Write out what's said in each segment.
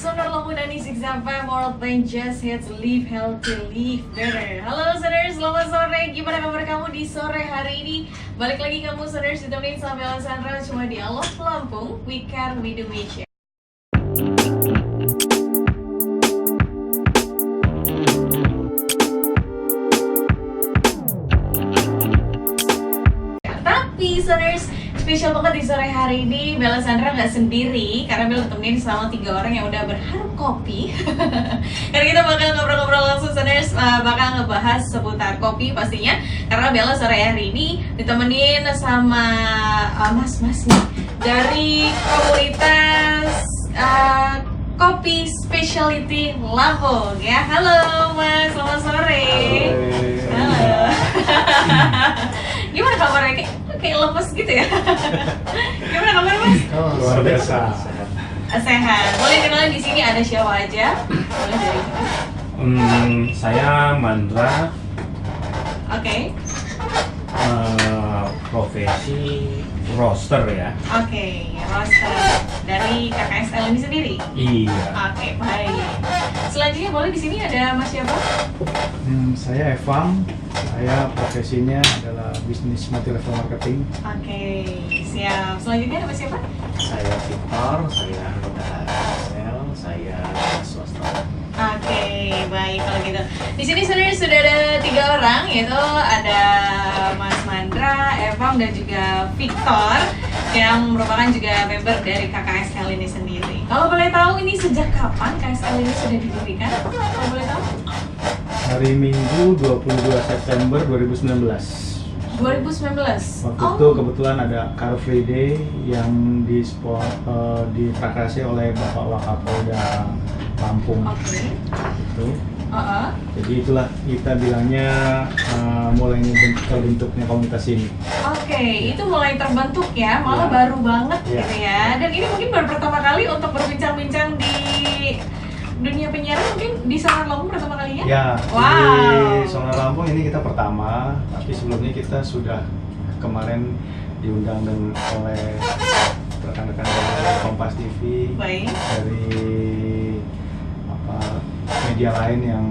Sonar Lamudani 6FM, more than just hits, live healthy, live better. Halo Soners, selamat sore. Gimana kabar kamu di sore hari ini? Balik lagi kamu Soners ditemenin sama Bella Sandra cuma di I Love Lampung, We Care We Do Mission. Tapi Soners, spesial banget di sore hari ini. Bella Sandra nggak sendiri karena Bella temenin sama 3 orang yang udah berharum kopi. Karena kita bakal ngobrol-ngobrol langsung Soners, bakal ngebahas seputar kopi pastinya. Karena Bella sore hari ini ditemenin sama mas-mas nih dari komunitas kopi specialty Lampung ya. Halo Mas, selamat sore. Halo. Gimana kabarnya? Kayak lemes gitu ya. Gimana kabar Mas? Oh, luar biasa. Sehat. Boleh kenalan di sini ada siapa aja? Boleh dari sini. Saya Mandra. Oke. Profesi roaster ya. Oke, roaster dari KKSL ini sendiri. Iya. Oke, baik. Selanjutnya boleh di sini ada Mas siapa? Saya Evam. Saya profesinya adalah bisnis multi level marketing. Oke, siap. Selanjutnya ada Mas siapa? Saya Victor, saya anggota KSL, saya swasta. Oke, baik kalau gitu. Di sini sebenarnya sudah ada 3 orang, yaitu ada Mas Mandra, Evam, dan juga Victor yang merupakan juga member dari KKSL ini sendiri. Kalau boleh tahu ini sejak kapan KSL ini sudah didirikan? Kalau boleh tahu? Hari Minggu 22 September 2019. 2019. Waktu itu kebetulan ada Car Free Day yang diprakarasi oleh Bapak Wakapolda Lampung. Oke. Itu. Uh-uh. Jadi itulah kita bilangnya mulai terbentuknya komunitas ini. Oke, itu mulai terbentuk ya, malah Ya. baru banget Ya. gitu ya. Dan ini mungkin baru pertama kali untuk berbincang-bincang di dunia penyiaran, mungkin di Sonar Lampung pertama kalinya? Ya, Wow. di Sonar Lampung ini kita pertama, tapi sebelumnya kita sudah kemarin diundang oleh rekan-rekan dari Kompas TV, Baik. dari media lain yang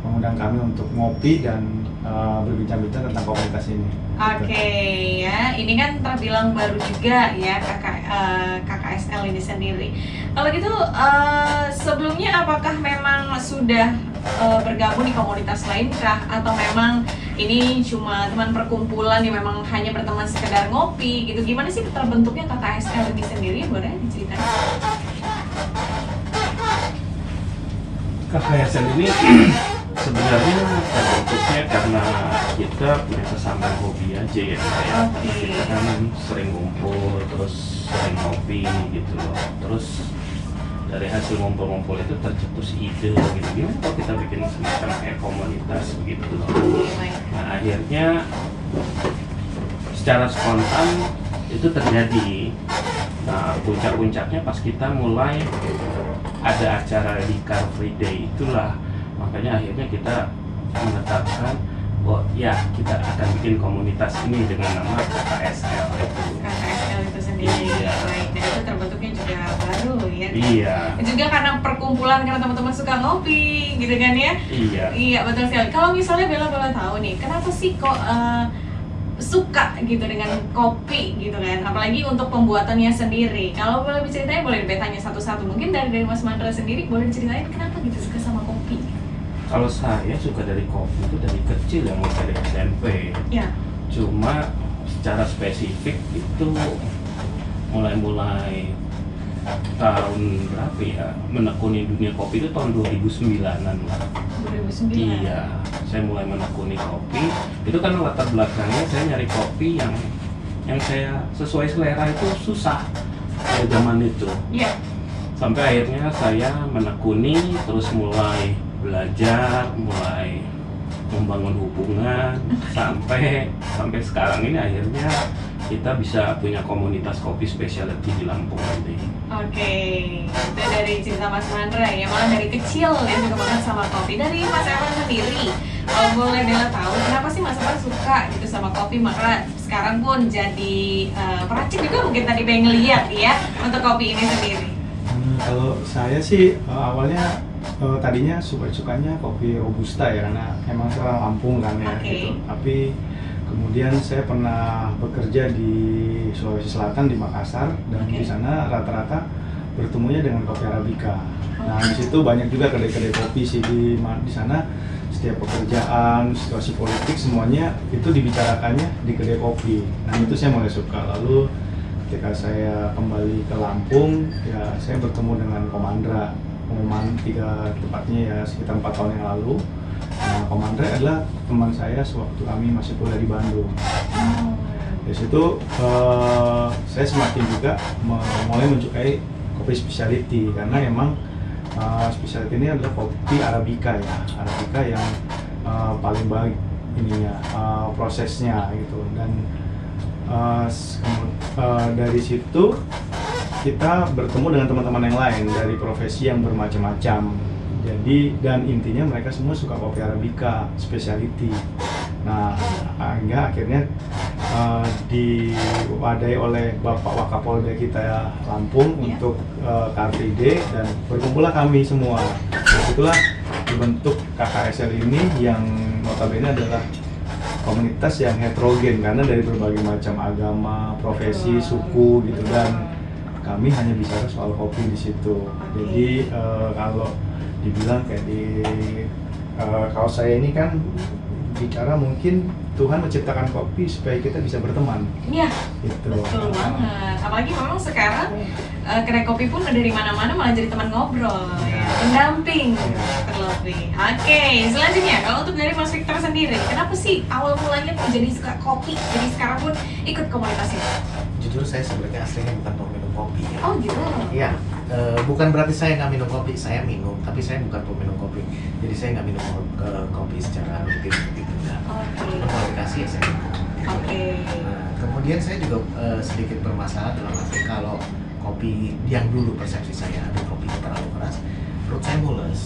mengundang kami untuk ngopi dan berbincang-bincang tentang komunitas ini. Oke ya, ini kan terbilang baru juga ya KKSL ini sendiri. Kalau gitu sebelumnya apakah memang sudah bergabung di komunitas lain kah? Atau memang ini cuma teman perkumpulan yang memang hanya berteman sekedar ngopi gitu? Gimana sih terbentuknya KKSL ini sendiri? Boleh diceritain? KKSL ini sebenarnya terbentuknya karena kita punya kesamaan hobi aja ya. Oke. Kita kan sering ngumpul, terus sering ngopi gitu loh. Terus dari hasil ngumpul-ngumpul itu tercetus ide gitu. Gimana kalau kita bikin semacam kayak komunitas begitu loh. Nah akhirnya secara spontan itu terjadi. Nah puncak-puncaknya pas kita mulai ada acara di Car Free Day, itulah makanya akhirnya kita menetapkan bahwa ya kita akan bikin komunitas ini dengan nama KKSL itu. KKSL itu sendiri. Iya. Baik, dan itu terbentuknya juga baru ya. Iya. Juga karena perkumpulan, karena teman-teman suka ngopi gitu kan ya. Iya. Iya, betul sekali. Kalau misalnya Bella boleh tahu nih, kenapa sih kok suka gitu dengan kopi gitu kan, apalagi untuk pembuatannya sendiri. Kalau boleh diceritain, boleh ditanya satu-satu. Mungkin dari Mas Mandra sendiri boleh diceritain kenapa gitu suka sama kopi? Kalau saya suka dari kopi itu dari kecil ya, mulai dari SMP. Ya. Cuma secara spesifik itu mulai tahun berapa ya, menekuni dunia kopi itu tahun 2009-an lah. 2009. Iya, saya mulai menekuni kopi. Itu kan latar belakangnya saya nyari kopi yang saya sesuai selera itu susah pada zaman itu. Iya. Sampai akhirnya saya menekuni, terus mulai belajar, mulai membangun hubungan sampai sekarang ini akhirnya kita bisa punya komunitas kopi specialty di Lampung nanti. Oke, itu dari cerita Mas Mandra ya, malah dari kecil dia suka banget sama kopi. Dari Mas Evan sendiri, kalau boleh Bella tahu, kenapa sih Mas Evan suka gitu sama kopi, maka sekarang pun jadi peracik juga mungkin tadi pengen lihat ya untuk kopi ini sendiri. Kalau saya sih awalnya tadinya sukanya kopi robusta ya, karena emang saya orang Lampung kan ya gitu. Tapi kemudian saya pernah bekerja di Sulawesi Selatan di Makassar, dan di sana rata-rata bertemunya dengan kopi Arabica. Nah di situ banyak juga kedai-kedai kopi sih di sana. Setiap pekerjaan, situasi politik semuanya itu dibicarakannya di kedai kopi. Nah itu saya mulai suka. Lalu ketika saya kembali ke Lampung, ya saya bertemu dengan Komandra. Pengumuman 3 tepatnya ya sekitar 4 tahun yang lalu. Nah, Komandra adalah teman saya sewaktu kami masih kuliah di Bandung. Dari situ saya semakin juga mulai menyukai kopi specialty, karena emang specialty ini adalah kopi Arabica ya, Arabica yang paling baik ininya prosesnya gitu. Dan dari situ kita bertemu dengan teman-teman yang lain dari profesi yang bermacam-macam. Jadi dan intinya mereka semua suka kopi Arabica specialty. Nah, hingga akhirnya diwadai oleh Bapak Wakapolda kita Lampung untuk Car Free Day, dan berkumpullah kami semua. Itulah dibentuk KKSL ini yang notabene adalah komunitas yang heterogen karena dari berbagai macam agama, profesi, suku gitu, dan kami hanya bicara soal kopi di situ. Jadi kalau dibilang kayak kalau saya ini kan bicara mungkin Tuhan menciptakan kopi supaya kita bisa berteman. Iya. Gitu. Betul banget. Apalagi memang sekarang kedai kopi pun dari mana-mana malah jadi teman ngobrol, pendamping terlebih. Oke, selanjutnya kalau untuk dari Mas Victor sendiri, kenapa sih awal mulanya tuh jadi suka kopi? Jadi sekarang pun ikut komunitas ini? Jujur saya sebenarnya aslinya bukan peminum kopi ya. Oh gitu. Iya, bukan berarti saya nggak minum kopi, saya minum, tapi saya bukan peminum kopi. Jadi saya nggak minum kopi secara rutin gitu ya. Cuma kalau dikasih ya saya minum. Nah, kemudian saya juga sedikit bermasalah dalam arti kalau kopi yang dulu persepsi saya, aduh kopinya terlalu keras, perut saya mules.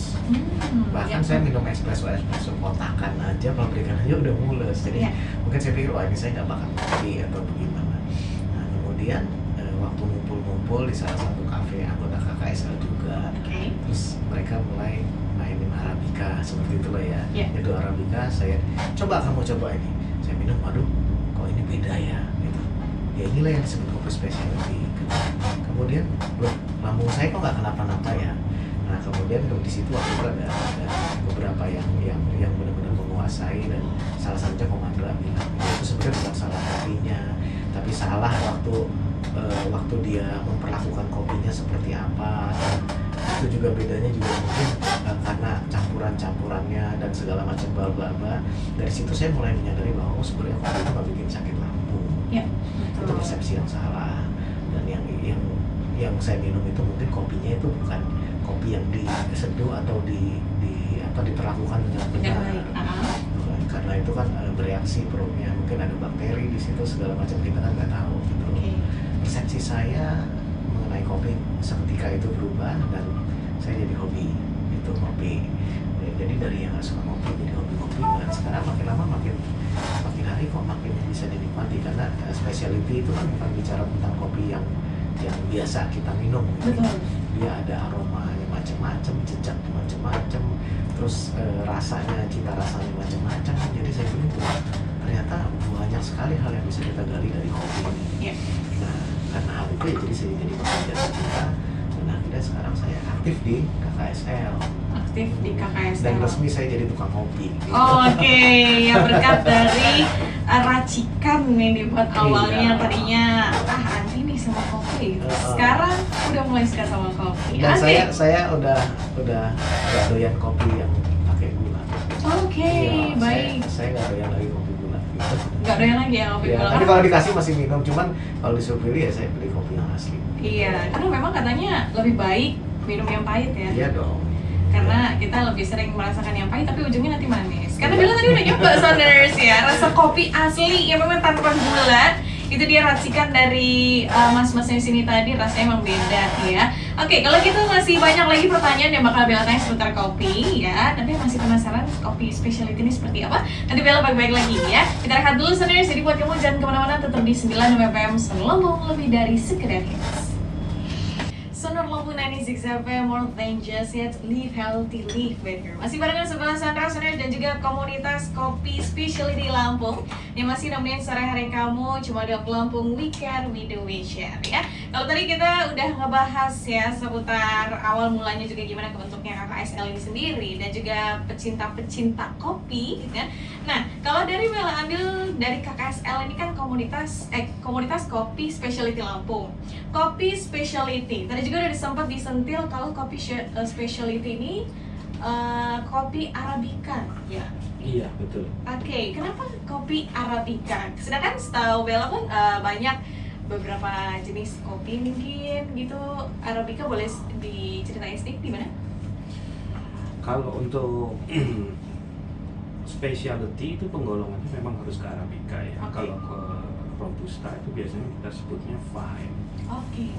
Bahkan saya minum espresso kotakan aja, pabrikan aja udah mules. Jadi mungkin saya pikir, wah ini saya nggak bakal kopi atau bagaimana. Nah kemudian waktu ngumpul-ngumpul di salah satu kafe anggota KKSL juga, terus mereka mulai mainin Arabica seperti itu lah ya. Itu Arabica, saya coba kamu coba ini, saya minum, aduh kok ini beda ya gitu. Ya inilah yang disebut kopi specialty. Kemudian lambung saya kok nggak kenapa-napa ya. Nah kemudian di situ waktu itu ada beberapa yang benar-benar menguasai, dan salah satunya Komandra bilang itu sebenarnya bukan salah kopinya, tapi salah waktu dia memperlakukan kopinya seperti apa. Dan itu juga bedanya juga mungkin karena campurannya dan segala macam bla bla bla. Dari situ saya mulai menyadari bahwa sebenarnya kopi itu nggak bikin sakit lambung. Itu persepsi yang salah. Dan yang saya minum itu mungkin kopinya itu bukan kopi yang diseduh atau diperlakukan dengan benar. Karena itu kan bereaksi perutnya, mungkin ada bakteri di situ segala macam, kita kan nggak tahu gitu. Persepsi saya mengenai kopi seketika itu berubah, dan saya jadi hobi itu kopi. Jadi dari yang nggak suka kopi jadi hobi kopi, dan sekarang makin lama makin hari kok makin bisa dinikmati, karena specialty itu kan bukan bicara tentang kopi yang biasa kita minum gitu. Dia ada aromanya macam-macam, jejak macam-macam, terus cita rasanya macam-macam. Jadi saya pikir ternyata banyak sekali hal yang bisa kita gali dari kopi ini. Nah karena hal itu ya jadi saya jadi pekerja cinta, dan akhirnya sekarang saya aktif di KKSL. Dan resmi saya jadi tukang kopi. Ya berkat dari racikan yang dibuat awalnya tadinya anti nih sama kopi. Sekarang udah mulai suka sama kopi. Dan saya udah gak doyan kopi yang pakai gula. Baik. Saya gak doyan lagi kopi gula. Gitu. Gak doyan lagi ya kopi gula. Tapi kalau dikasih masih minum, cuman kalau disuruh pilih ya saya pilih kopi yang asli. Iya, karena memang katanya lebih baik minum yang pahit ya. Iya dong. Karena kita lebih sering merasakan yang pahit tapi ujungnya nanti manis. Karena Bella tadi udah nyoba Sounders ya, rasa kopi asli yang memang tanpa gula. Itu dia racikan dari mas-masnya di sini tadi, rasanya emang beda ya. Oke, kalau gitu masih banyak lagi pertanyaan yang bakal Bella tanya seputar kopi ya. Tapi masih penasaran kopi specialty ini seperti apa? Nanti Bella balik lagi ya. Kita rehat dulu Sounders, jadi buat kamu jangan kemana-mana, tetap di 96 FM Sonor Lampung, lebih dari sekedar hits. Sonor Lampung 96 96.7 more than just yet, live healthy, live better. Masih barengan sebelah Sandra Soners dan juga komunitas Kopi Specialty Lampung yang masih nemenin sore hari kamu cuma di Lampung Weekend with the Wisher ya. Kalau tadi kita udah ngebahas ya seputar awal mulanya juga gimana kebentuknya KKSL ini sendiri dan juga pecinta-pecinta kopi gitu kan. Nah, kalau dari Mela ambil dari KKSL ini kan komunitas Kopi Specialty Lampung. Kopi Specialty. Tadi juga udah sempat disentil kalau kopi specialty ini kopi Arabica ya. Iya, betul. Oke, kenapa kopi Arabica? Sedangkan setahu Bella pun banyak beberapa jenis kopi mungkin gitu. Arabica boleh diceritain sedikit di mana? Kalau untuk specialty itu penggolongannya memang harus ke Arabica ya. Okay. Kalau ke Robusta itu biasanya kita sebutnya fine. Oke.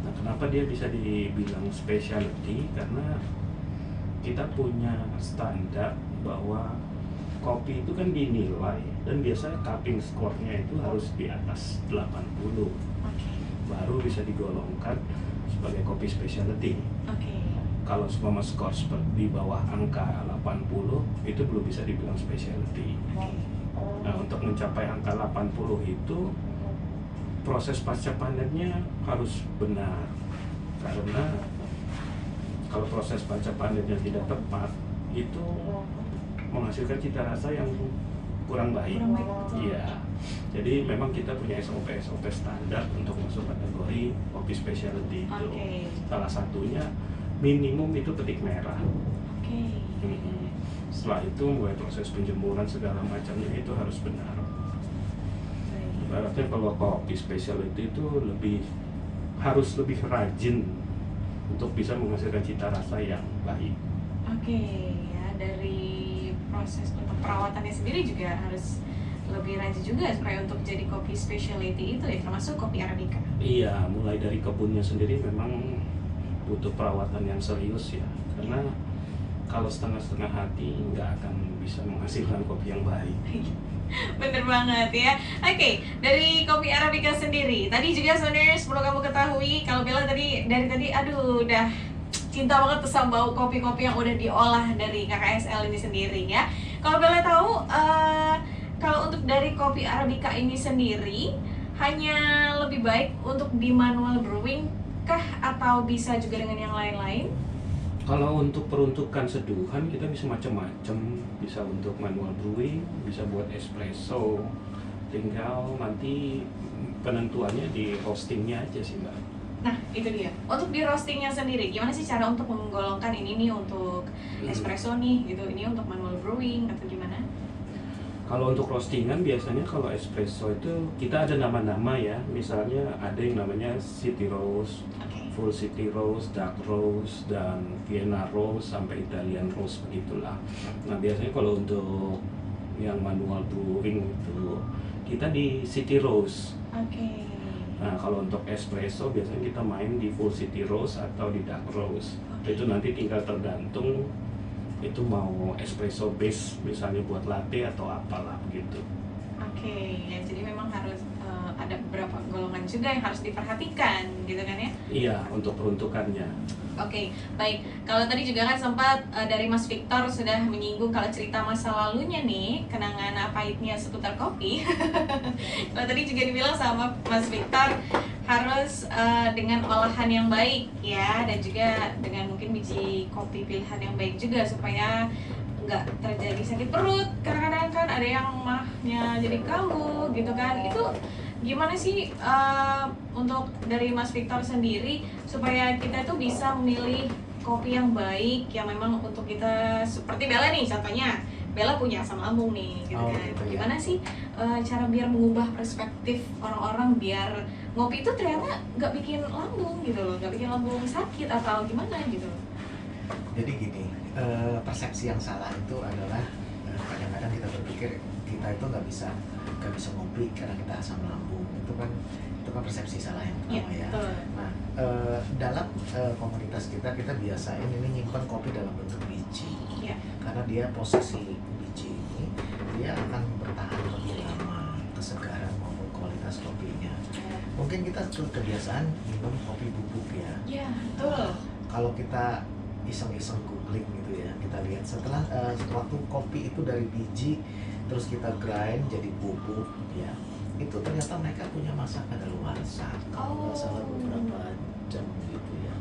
Nah, kenapa dia bisa dibilang specialty? Karena kita punya standar bahwa kopi itu kan dinilai dan biasanya cupping score-nya itu harus di atas 80. Oke. Baru bisa digolongkan sebagai kopi specialty. Oke. Kalau semua skor seperti di bawah angka 80 itu belum bisa dibilang specialty. Nah, untuk mencapai angka 80 itu proses pasca panennya harus benar, karena kalau proses pasca panennya tidak tepat itu menghasilkan cita rasa yang kurang baik. Iya. Jadi memang kita punya SOP standar untuk masuk kategori kopi specialty itu. Okay. Salah satunya minimum itu petik merah. Oke. Setelah itu mulai proses penjemuran segala macamnya itu harus benar. Ibaratnya kalau kopi specialty itu harus lebih rajin untuk bisa menghasilkan cita rasa yang baik. Oke, ya dari proses untuk perawatannya sendiri juga harus lebih rajin juga supaya untuk jadi kopi specialty itu ya, termasuk kopi Arabica. Iya, mulai dari kebunnya sendiri memang butuh perawatan yang serius ya, karena kalau setengah-setengah hati nggak akan bisa menghasilkan kopi yang baik. Bener banget ya. Oke, dari kopi Arabica sendiri, tadi juga Soners perlu kamu ketahui kalau Bella dari tadi aduh udah cinta banget tuh sama bau kopi-kopi yang udah diolah dari KKSL ini sendiri ya. Kalau Bella tahu kalau untuk dari kopi Arabica ini sendiri hanya lebih baik untuk di manual brewing kah atau bisa juga dengan yang lain-lain? Kalau untuk peruntukan seduhan kita bisa macam-macam, bisa untuk manual brewing, bisa buat espresso, tinggal nanti penentuannya di roastingnya aja sih Mbak. Nah itu dia, untuk di roastingnya sendiri gimana sih cara untuk menggolongkan ini nih untuk espresso nih gitu, ini untuk manual brewing atau gimana? Kalau untuk roastingan biasanya kalau espresso itu kita ada nama-nama ya, misalnya ada yang namanya city roast, full city roast, dark roast, dan Vienna roast sampai Italian roast begitulah. Nah biasanya kalau untuk yang manual brewing itu kita di city roast. Oke. Nah kalau untuk espresso biasanya kita main di full city roast atau di dark roast. Itu nanti tinggal tergantung itu mau espresso base misalnya buat latte atau apalah begitu. Oke, ya jadi memang harus ada beberapa golongan juga yang harus diperhatikan gitu kan ya? Iya, untuk peruntukannya. Oke, baik. Kalau tadi juga kan sempat dari Mas Victor sudah menyinggung kalau cerita masa lalunya nih, kenangan pahitnya seputar kopi. Kalau tadi juga dibilang sama Mas Victor harus dengan olahan yang baik ya, dan juga dengan mungkin biji kopi pilihan yang baik juga supaya nggak terjadi sakit perut. Kadang-kadang kan ada yang mahnya jadi kaldu gitu kan. Itu gimana sih untuk dari Mas Victor sendiri supaya kita tuh bisa memilih kopi yang baik yang memang untuk kita, seperti Bella nih contohnya, Bella punya asam lambung nih gitu kan. Gitu ya. Gimana sih cara biar mengubah perspektif orang-orang biar ngopi itu ternyata nggak bikin lambung gitu loh, nggak bikin lambung sakit atau gimana gitu. Jadi gini, persepsi yang salah itu adalah kadang-kadang kita berpikir kita itu nggak bisa ngopi karena kita asam lambung. Itu kan persepsi salah yang pertama ya. Betul. Nah, dalam komunitas kita biasain ini nyimpan kopi dalam bentuk biji. Iya. Karena dia posisi biji ini dia akan bertahan lebih lama, kesegaran maupun kualitas kopinya. Mungkin kita kebiasaan minum kopi bubuk ya. Iya, betul. Kalau kita iseng-iseng googling gitu ya, kita lihat setelah waktu kopi itu dari biji terus kita grind jadi bubuk ya, itu ternyata mereka punya masa kadaluarsa kalau nggak salah beberapa jam gitu ya,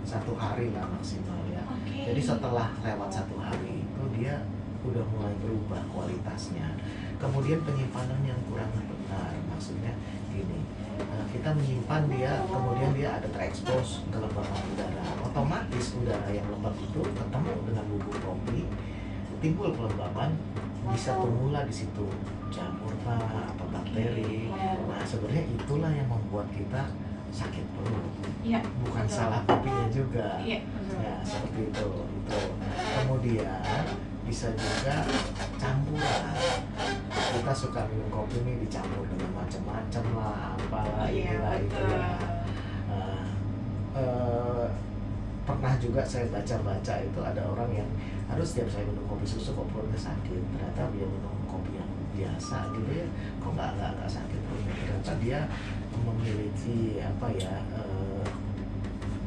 1 hari lah maksimal ya. Jadi setelah lewat 1 hari itu dia udah mulai berubah kualitasnya. Kemudian penyimpanan yang kurang benar, maksudnya gini, kita menyimpan dia, kemudian dia ada terekspos ke lembaran udara, otomatis udara yang lembab itu ketemu dengan bubuk kopi, timbul kelembaban, bisa bermula di situ jamur atau bakteri. Nah sebenarnya itulah yang membuat kita sakit perut. Iya, Bukan betul. salah kopinya juga. Iya, betul. Ya seperti itu. Kemudian bisa juga campuran. Kita suka minum kopi ini dicampur dengan macam-macam lah, apalah Iya, inilah itu betul. ya. Pernah juga saya baca-baca itu ada orang yang harus setiap saya minum kopi susu kok perutnya sakit. Ternyata dia minum kopi yang biasa gitu ya, kok nggak sakit perutnya. Ternyata dia memiliki apa ya,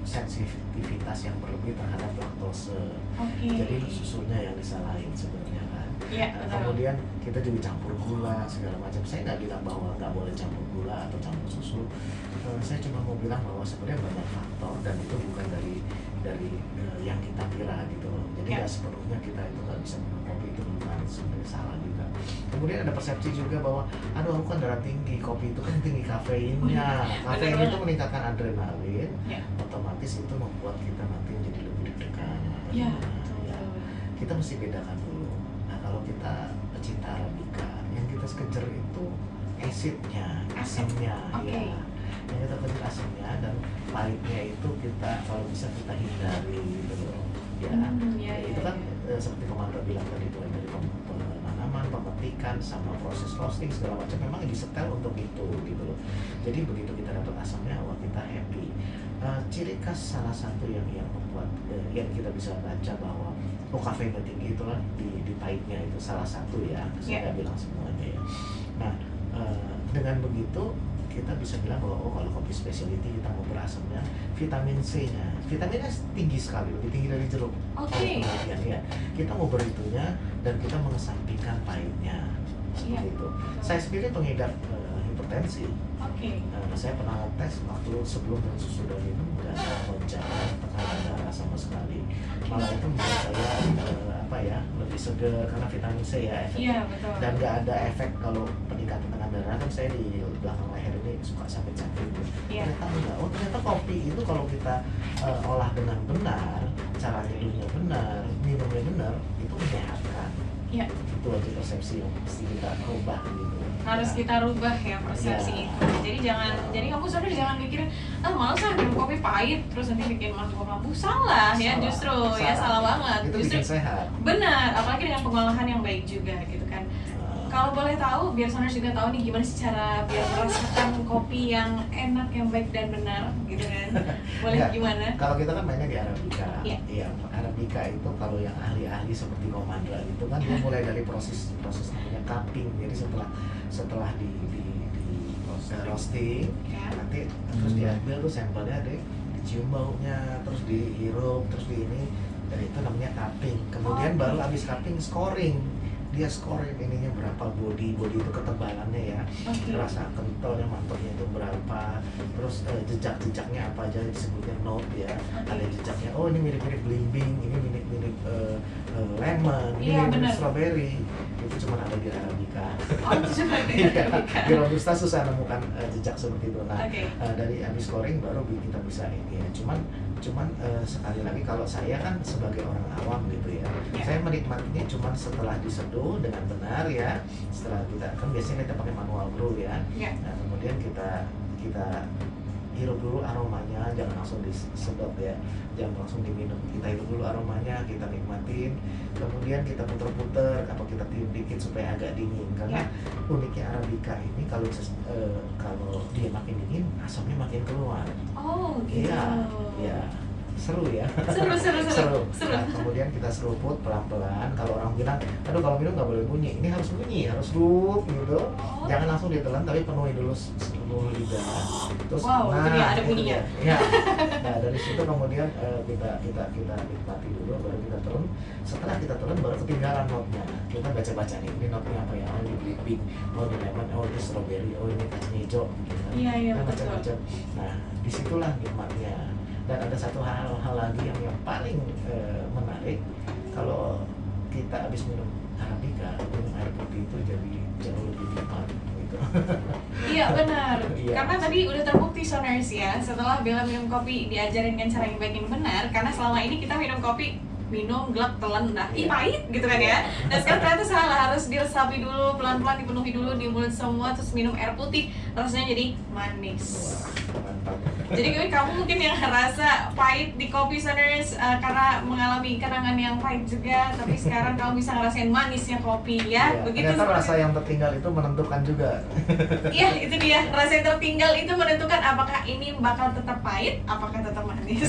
sensitivitas yang berlebih terhadap laktose. Jadi susunya yang disalahin sebenarnya kan. Iya, Nah, betul. kemudian kita juga campur gula segala macam. Saya nggak bilang bahwa nggak boleh campur gula atau campur susu. Saya cuma mau bilang bahwa sebenarnya banyak faktor dan itu bukan dari yang kita kira gitu loh. Jadi Ya. nggak sepenuhnya kita itu nggak bisa minum kopi itu bukan sebenarnya salah juga. Kemudian ada persepsi juga bahwa aduh aku kan darah tinggi, kopi itu kan tinggi kafeinnya. Kafein Benar itu banget. meningkatkan adrenalin, Ya. otomatis itu membuat kita nanti jadi lebih deg-degan. Ya, Ya. Kita mesti bedakan dulu. Nah kalau kita pecinta Arabica, yang kita kejar itu acidnya, asamnya, Oke. ya. Yang kita kejar asamnya dan pahitnya itu kita kalau bisa kita hindari gitu loh. Ya, Iya, itu iya, kan iya. seperti Komando bilang tadi itu dari penanaman, pemetikan, sama proses roasting segala macam memang disetel untuk itu gitu loh. Jadi begitu kita dapat asamnya, wah kita happy. Ciri khas salah satu yang membuat yang kita bisa baca bahwa kafeinnya tinggi itulah di pahitnya itu salah satu ya. Saya nggak bilang semuanya ya. Nah dengan begitu kita bisa bilang bahwa kalau kopi specialty kita mau berasamnya, vitamin C-nya, vitaminnya tinggi sekali, lebih tinggi dari jeruk. Oke. Kemudian ya, kita mau beritunya dan kita mengesampingkan pahitnya seperti itu. Saya sendiri pengidap hipertensi. Oke. Saya pernah tes waktu sebelum dan sesudah minum nggak ada lonjakan tekanan darah sama sekali. Malah itu membuat saya apa ya, lebih seger karena vitamin C ya efeknya. Iya, betul. Dan nggak ada efek kalau peningkatan tekanan darah, kan saya di belakang leher ini suka sakit-sakit gitu. Iya. Ternyata enggak. Oh ternyata kopi itu kalau kita olah dengan benar, cara minumnya benar, minumnya benar, itu menyehatkan. Iya. Itu aja persepsi yang mesti kita rubah gitu. Harus Ya. kita rubah ya persepsi Iya. itu. Jadi kamu sebenarnya jangan mikirin malas ah minum kopi pahit terus nanti bikin mabuk-mabuk. Salah ya, justru ya salah banget. Itu Justru bikin sehat. benar, apalagi dengan pengolahan yang baik juga gitu kan. Kalau boleh tahu, biar soners juga tahu nih gimana sih cara biar merasakan kopi yang enak, yang baik dan benar gitu kan. Boleh Ya, gimana? kalau kita kan mainnya di Arabica. Iya. Iya, Arabica itu kalau yang ahli-ahli seperti Komandra itu kan dia mulai dari proses namanya cupping. Jadi setelah di roasting, Ya. nanti terus diambil tuh sampelnya, dicium baunya, terus dihirup, terus di ini, dan itu namanya cupping. Kemudian Oke. baru habis cupping scoring. Dia scoring ininya berapa, body itu ketebalannya ya, Oke. rasa kentalnya, mantapnya itu berapa, terus jejak-jejaknya apa aja disebutnya note ya. Ada jejaknya, oh ini mirip-mirip belimbing, ini mirip-mirip lemon, ini Iya, mirip benar. strawberry. Itu cuma ada di Arabica. Oh, cuma di Iya, Arabica. di Robusta susah nemukan jejak seperti itu. Nah, Oke. dari habis scoring baru kita bisa ini ya. Cuman sekali lagi kalau saya kan sebagai orang awam gitu ya, Ya. saya menikmatinya cuman setelah diseduh dengan benar ya. Setelah kita kan biasanya kita pakai manual brew ya. Ya. Nah, kemudian kita hirup dulu aromanya, jangan langsung disedot ya, jangan langsung diminum. Kita hirup dulu aromanya, kita nikmatin, kemudian kita puter-puter, apa kita tiup dikit supaya agak dingin. Karena uniknya Arabica ini kalau dia makin dingin, asamnya makin keluar. Oh, gitu. Iya, iya. seru ya. Seru. Nah, kemudian kita seruput pelan-pelan. Kalau orang bilang, aduh kalau minum nggak boleh bunyi, ini harus bunyi, harus rup gitu. Jangan langsung ditelan, tapi penuhi dulu seluruh lidah. Terus, Wow, itu dia, ada bunyinya. Ya. Nah, dari situ kemudian kita nikmati dulu, baru kita turun. Setelah kita turun, baru ketinggalan notnya. Kita baca-baca nih, ini notnya apa ya? Oh, ini belimbing, oh ini lemon, oh ini strawberry, oh ini kacang hijau. Gitu. Iya, Nah, betul. macam-macam. Nah, disitulah nikmatnya. Dan ada satu hal lagi yang paling menarik, kalau kita habis minum Arabica, minum air putih itu jadi jauh lebih nikmat gitu. Iya benar, Iya. karena tadi udah terbukti soners ya, setelah Bella minum kopi diajarin kan cara yang baik yang benar, karena selama ini kita minum kopi minum gelap telan dah, ih Iya. pahit gitu kan ya. Nah sekarang ternyata salah, harus diresapi dulu, pelan-pelan dipenuhi dulu di mulut semua, terus minum air putih, rasanya jadi manis. Wah, mantap. Jadi kamu mungkin yang ngerasa pahit di kopi soners karena mengalami kenangan yang pahit juga, tapi sekarang kamu bisa ngerasain manisnya kopi ya, Iya, begitu. ternyata seperti- rasa yang tertinggal itu menentukan juga. Iya, itu dia. Rasa yang tertinggal itu menentukan apakah ini bakal tetap pahit, apakah tetap manis.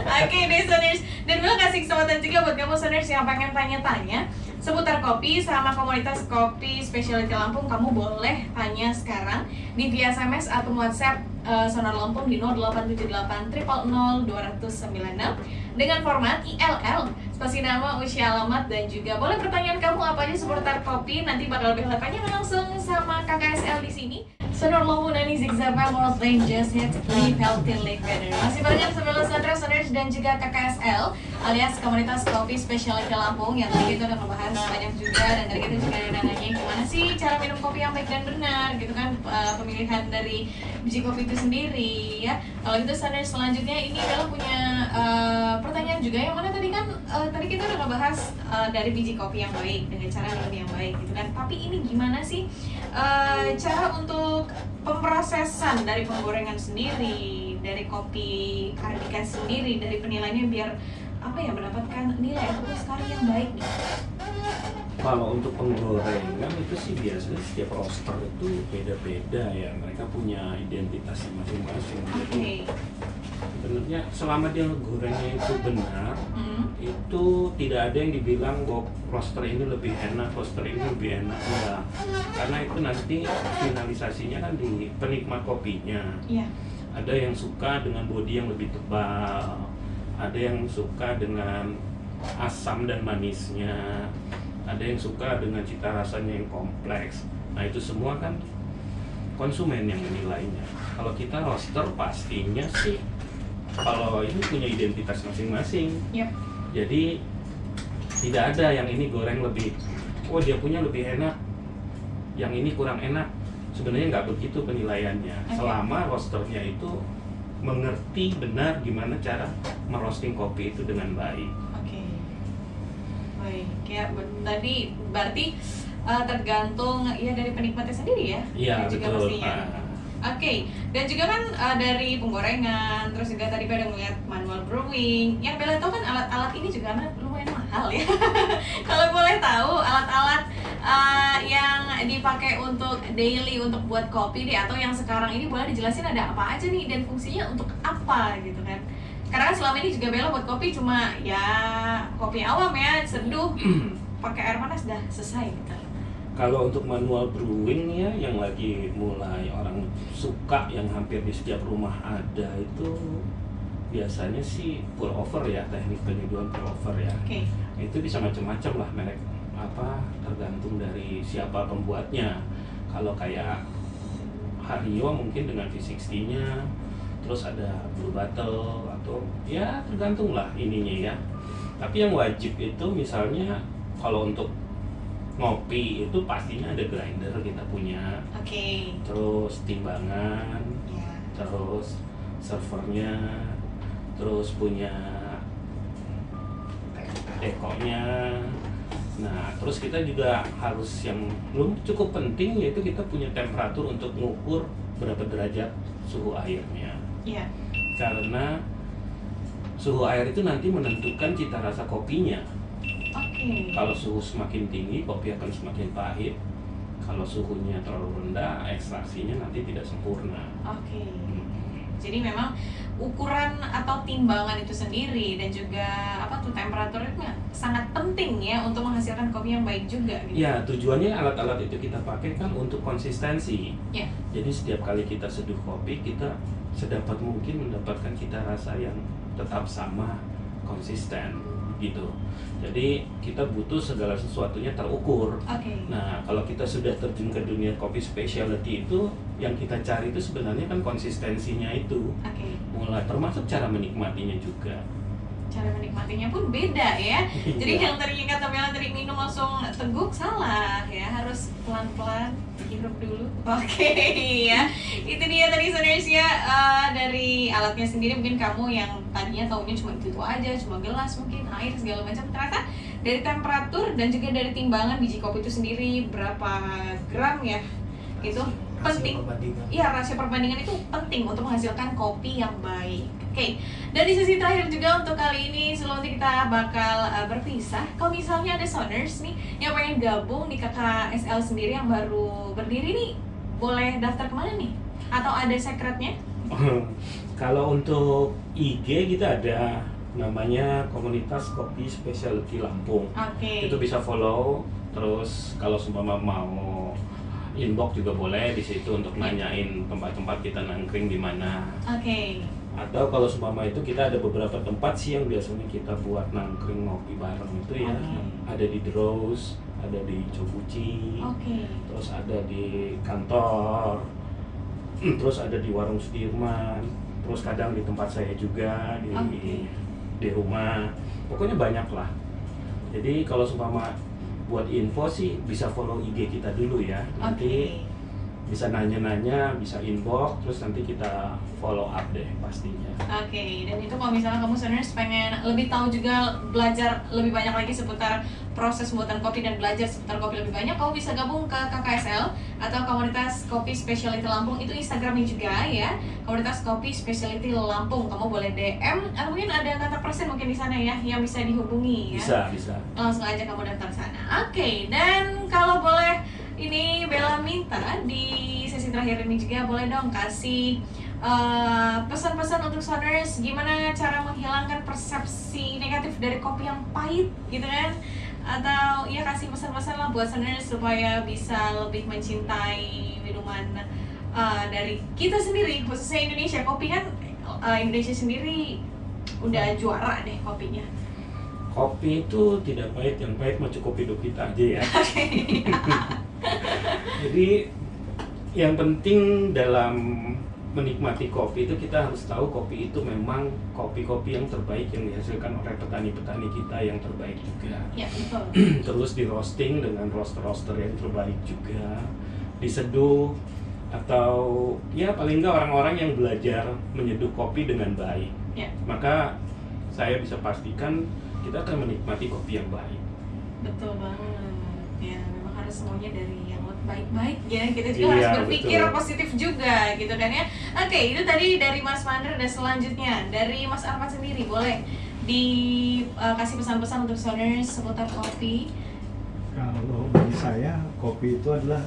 Oke deh, soners. Dan Bella kasih kesempatan juga buat kamu soners yang pengen tanya-tanya seputar kopi sama komunitas kopi Specialty Lampung. Kamu boleh tanya sekarang di via SMS atau WhatsApp Sonar Lampung di 0878 000 296 dengan format ILL, spasi nama, usia, alamat, dan juga boleh pertanyaan kamu apa aja seputar kopi. Nanti bakal Bella tanya langsung sama KKSL di sini. Sonar Lampung dan Zigzag World Rangers Hit Live Healthy Live Better. Masih banyak sebelum Soners dan juga KKSL alias Komunitas Kopi Specialty Lampung yang tadi kita udah ngebahas banyak juga, dan tadi kita juga ada nanya gimana sih cara minum kopi yang baik dan benar gitu kan, pemilihan dari biji kopi itu sendiri ya. Kalau gitu Soners, selanjutnya ini Bella punya pertanyaan juga, yang mana tadi kan tadi kita udah ngebahas dari biji kopi yang baik dengan cara minum yang baik gitu kan, tapi ini gimana sih cara untuk pemrosesan dari penggorengan sendiri, dari kopi Arabica sendiri, dari penilaiannya biar apa ya, mendapatkan nilai atau sekali yang baik nih. Kalau untuk penggorengan itu sih biasanya setiap roaster itu beda-beda ya, mereka punya identitasnya masing-masing. Jadi sebenarnya selama dia gorengnya itu benar, itu tidak ada yang dibilang bahwa roaster ini lebih enak, roaster ini lebih enak, enggak. Karena itu nanti finalisasinya kan di penikmat kopinya. Iya. Ada yang suka dengan bodi yang lebih tebal, ada yang suka dengan asam dan manisnya, ada yang suka dengan cita rasanya yang kompleks. Nah itu semua kan konsumen yang menilainya. Kalau kita roaster pastinya sih, kalau ini punya identitas masing-masing. Yep. Jadi tidak ada yang ini goreng lebih, oh dia punya lebih enak, yang ini kurang enak. Sebenarnya nggak begitu penilaiannya. Okay. Selama roasternya itu mengerti benar gimana cara merosting kopi itu dengan baik. Oke. Baik, ya tadi berarti tergantung ya dari penikmatnya sendiri ya. Iya Dan juga betul. pastinya. Oke, dan juga kan dari penggorengan, terus juga tadi pada ngeliat manual brewing. Yang Bella tahu kan alat-alat ini juga kan lumayan mahal ya. Kalau boleh tahu alat-alat yang dipakai untuk daily untuk buat kopi deh, atau yang sekarang ini boleh dijelasin ada apa aja nih dan fungsinya untuk apa gitu kan? Karena kan selama ini juga Bella buat kopi cuma ya kopi awam ya, seduh, pakai air panas dah selesai gitu. Kalau untuk manual brewing ya, yang lagi mulai orang suka, yang hampir di setiap rumah ada itu biasanya sih pour over ya, teknik penyeduhan pour over ya. Oke. Itu bisa macam-macam lah merek apa, tergantung dari siapa pembuatnya. Kalau kayak Hario mungkin dengan V60-nya, terus ada Blue Bottle atau ya tergantung lah ininya ya. Tapi yang wajib itu misalnya kalau untuk ngopi itu pastinya ada grinder kita punya, Oke. terus timbangan, Ya. terus servernya, terus punya dekonya. Nah, terus kita juga harus yang belum cukup penting, yaitu kita punya temperatur untuk mengukur berapa derajat suhu airnya. Iya. Karena suhu air itu nanti menentukan cita rasa kopinya. Oke. Kalau suhu semakin tinggi, kopi akan semakin pahit. Kalau suhunya terlalu rendah, ekstraksinya nanti tidak sempurna. Oke. Jadi memang ukuran atau timbangan itu sendiri dan juga apa tuh temperaturnya sangat penting ya untuk menghasilkan kopi yang baik juga gitu. Ya, tujuannya alat-alat itu kita pakai kan untuk konsistensi. Ya. Jadi setiap kali kita seduh kopi, kita sedapat mungkin mendapatkan cita rasa yang tetap sama, konsisten gitu. Jadi kita butuh segala sesuatunya terukur. Oke. Nah, kalau kita sudah terjun ke dunia kopi specialty itu, yang kita cari itu sebenarnya kan konsistensinya itu. Oke. Mulai termasuk cara menikmatinya juga. Cara menikmatinya pun beda ya. Jadi Iya. yang tadinya kata Bella tadi minum langsung teguk, salah ya, harus pelan-pelan hirup dulu. Oke ya, itu dia tadi listeners ya, dari alatnya sendiri. Mungkin kamu yang tadinya taunya cuma itu aja, cuma gelas mungkin, air segala macam, ternyata dari temperatur dan juga dari timbangan biji kopi itu sendiri berapa gram ya, itu penting. Iya, rasio perbandingan itu penting untuk menghasilkan kopi yang baik. Oke, dan di sesi terakhir juga untuk kali ini sebelum kita bakal berpisah, kalau misalnya ada soners nih yang pengen gabung di KKSL sendiri yang baru berdiri nih, boleh daftar kemana nih? Atau ada secretnya? Kalau untuk IG kita ada namanya Komunitas Kopi Specialty Lampung. Oke. Itu bisa follow. Terus kalau seumpama mau inbox juga boleh di situ untuk nanyain tempat-tempat kita nangkring di mana. Oke. Atau kalau seumpama itu kita ada beberapa tempat sih yang biasanya kita buat nangkring ngopi bareng itu ya. Oke. Ada di Drows, ada di Cobuci, Oke. terus ada di kantor, terus ada di Warung Sudirman, terus kadang di tempat saya juga di Oke. di rumah. Pokoknya banyak lah. Jadi kalau seumpama buat info sih bisa follow IG kita dulu ya. Nanti Oke. bisa nanya-nanya, bisa inbox, terus nanti kita follow up deh pastinya. Oke, dan itu kalau misalnya kamu sebenarnya pengen lebih tahu juga, belajar lebih banyak lagi seputar proses pembuatan kopi dan belajar seputar kopi lebih banyak, kamu bisa gabung ke KKSL atau Komunitas Kopi Specialty Lampung. Itu Instagramnya juga ya, Komunitas Kopi Specialty Lampung. Kamu boleh DM atau mungkin ada kontak person mungkin di sana ya yang bisa dihubungi ya. Bisa. Langsung aja kamu daftar sana. Oke, dan kalau boleh ini Bella minta di sesi terakhir ini juga boleh dong kasih pesan-pesan untuk soners, gimana cara menghilangkan persepsi negatif dari kopi yang pahit gitu kan, atau ya kasih pesan-pesan lah buat soners supaya bisa lebih mencintai minuman dari kita sendiri, khususnya Indonesia. Kopi kan Indonesia sendiri udah juara deh kopinya. Kopi itu tidak pahit, yang pahit mah cukup hidup kita aja ya. Jadi yang penting dalam menikmati kopi itu kita harus tahu kopi itu memang kopi-kopi yang terbaik yang dihasilkan oleh petani-petani kita yang terbaik juga. Ya, betul. Terus di roasting dengan roaster-roaster yang terbaik juga, diseduh, atau ya paling nggak orang-orang yang belajar menyeduh kopi dengan baik. Ya. Maka saya bisa pastikan kita akan menikmati kopi yang baik. Betul banget. Ya, memang harus semuanya dari yang baik-baik ya. Kita juga Iya, harus berpikir betul. positif juga gitu kan ya. Oke, itu tadi dari Mas Mandra, dan selanjutnya dari Mas Arfan sendiri boleh dikasih pesan-pesan untuk soners seputar kopi. Kalau bagi saya, kopi itu adalah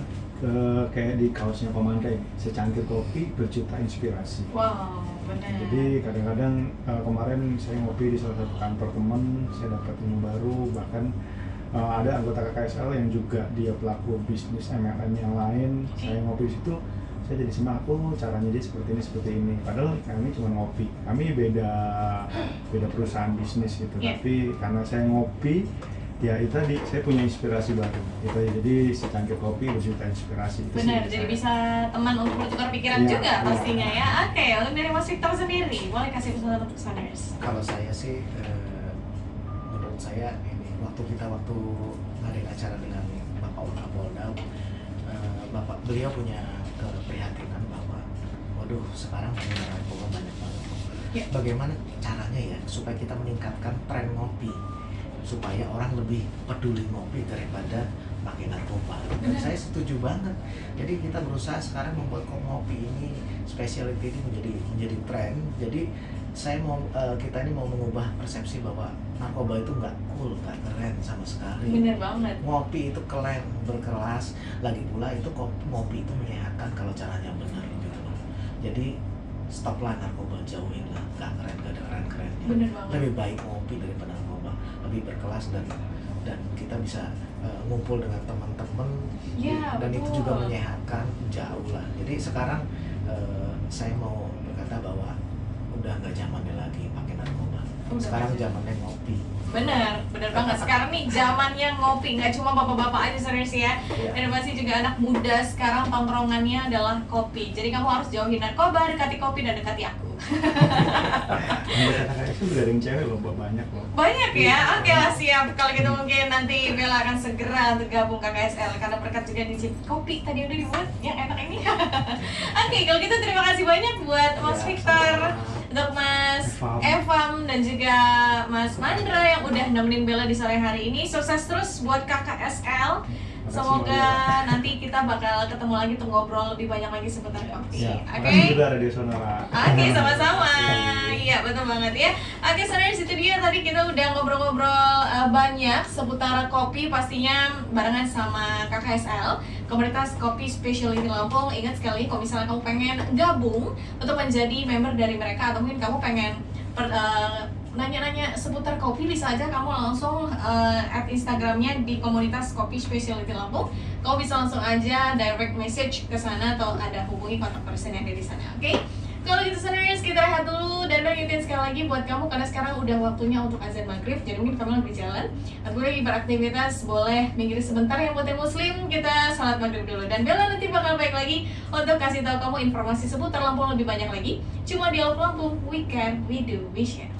kayak di kaosnya Pemangkai, secangkir kopi berjuta inspirasi. Wow, benar. Jadi kadang-kadang kemarin saya ngopi di salah satu kantor teman, saya dapat ilmu baru. Bahkan ada anggota KKSL yang juga dia pelaku bisnis MLM yang lain. Saya ngopi di situ, saya jadi semangat, oh caranya dia seperti ini. Padahal kami cuma ngopi, kami beda perusahaan bisnis gitu. Yeah. Tapi karena saya ngopi, ya itu tadi saya punya inspirasi baru. Itu jadi secangkir kopi berjuta inspirasi. Itu Benar, sih jadi saya. bisa teman untuk bertukar pikiran Iya, juga iya. pastinya ya. Oke, untuk dari Mas Victor sendiri boleh kasih pesan untuk soners. Kalau saya sih, menurut saya ini waktu ngadain acara dengan Bapak Wakapolda, beliau punya keprihatinan bahwa, waduh sekarang pengguna narkoba banyak banget. Ya. Bagaimana caranya ya supaya kita meningkatkan tren ngopi, supaya orang lebih peduli ngopi daripada pakai narkoba. Dan Benar. saya setuju banget. Jadi kita berusaha sekarang membuat ngopi ini, specialty ini menjadi tren. Jadi kita ini mau mengubah persepsi bahwa narkoba itu nggak cool, nggak keren sama sekali. Bener banget. Ngopi itu keren, berkelas. Lagi pula itu ngopi itu menyehatkan kalau caranya benar gitu loh. Jadi stoplah narkoba, jauhin lah, nggak keren, nggak ada keren Bener banget. Lebih baik ngopi daripada ngomong, lebih berkelas dan kita bisa ngumpul dengan teman-teman. Ya, Dan itu betul. juga menyehatkan jauh lah. Jadi sekarang saya mau berkata bahwa udah nggak zamannya lagi pakai narkoba. Udah Sekarang nggak zamannya ngopi. Bener banget. Sekarang nih zamannya ngopi, nggak cuma bapak-bapak aja serius ya. Iya. Dan masih juga anak muda sekarang tongkrongannya adalah kopi. Jadi kamu harus jauhi narkoba, dekati kopi dan dekati aku. Kata-kata itu udah ada yang cewek loh, banyak loh. Banyak ya? Oke lah, siap. Kalau gitu mungkin nanti Bella akan segera untuk gabung KKSL karena berkat juga nicip kopi tadi udah dibuat yang enak ini. Oke, kalau gitu terima kasih banyak buat Mas Ya, Victor, sama-sama. untuk Mas Evam. Evam dan juga Mas Mandra yang udah nemenin Bella di sore hari ini. Sukses terus buat KKSL. Semoga nanti kita bakal ketemu lagi untuk ngobrol lebih banyak lagi seputar kopi. Ya, Oke? makasih juga Radio Sonora. Oke, sama-sama. Iya, betul banget ya. Oke, sebenarnya itu dia tadi kita udah ngobrol-ngobrol banyak seputar kopi, pastinya barengan sama KKSL, Komunitas Kopi Specialty Lampung. Ingat sekali kalau misalnya kamu pengen gabung untuk menjadi member dari mereka, atau mungkin kamu pengen nanya-nanya seputar kopi, bisa aja kamu langsung add Instagramnya di Komunitas Kopi Specialty Lampung. Kamu bisa langsung aja direct message ke sana atau ada hubungi kontak person yang ada di sana. Oke? Kalau gitu sebenarnya kita rehat dulu dan mengingatkan sekali lagi buat kamu karena sekarang udah waktunya untuk azan maghrib, jadi mungkin kamu lagi jalan atau lagi beraktivitas, boleh minggir sebentar. Yang buat yang muslim, kita salat maghrib dulu, dan Bella nanti bakal balik lagi untuk kasih tahu kamu informasi seputar Lampung lebih banyak lagi. Cuma di Lampung, we can, we do, we share.